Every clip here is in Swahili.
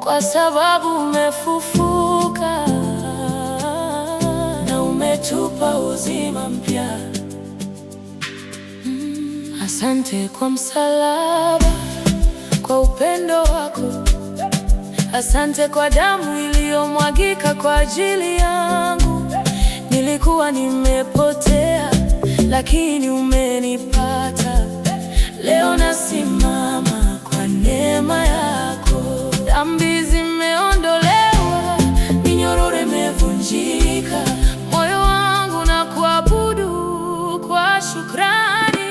kwa sababu umefufuka na umetupa uzima mpya. Asante kwa msalaba, kwa upendo wako. Asante kwa damu iliyomwagika kwa ajili yangu. Nilikuwa nimepotea, lakini umenipata. Leo nasimama kwa neema yako. Dhambi zimeondolewa, minyororo imevunjika. Moyo wangu na kuabudu kwa shukrani.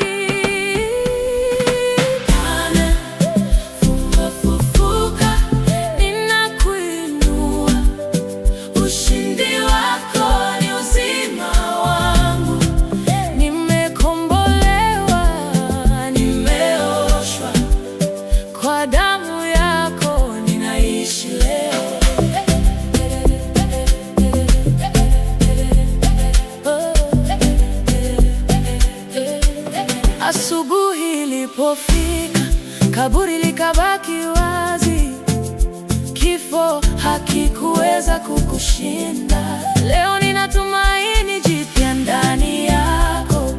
Asubuhi ilipofika, kaburi likabaki wazi. Kifo hakikuweza kukushinda. Leo nina tumaini jipya ndani yako.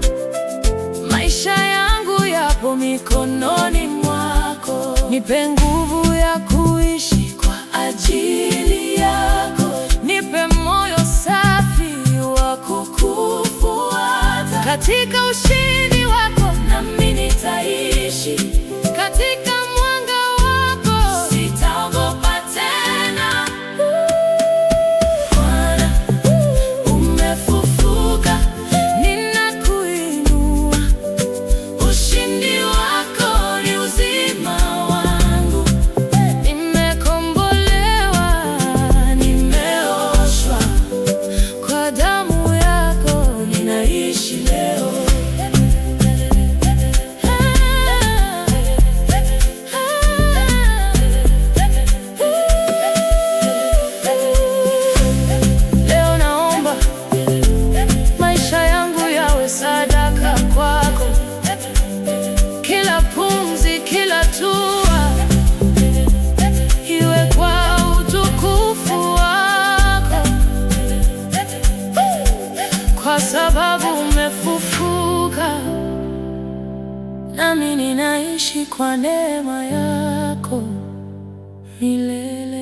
Maisha yangu yapo mikononi mwako. Nipe nguvu ya kuishi kwa ajili yako. Nipe moyo safi wa kukufuata. Katika ushindi wako nami nitaishi, katika mwanga wako sitaogopa tena. Bwana, umefufuka, ninakuinua. Ushindi wako ni uzima wangu. Nimekombolewa, nimeoshwa kwa damu yako, ninaishi leo. Sadaka kwako, kila pumzi, kila hatua iwe kwa utukufu wako, kwa sababu umefufuka, nami ninaishi kwa neema yako milele.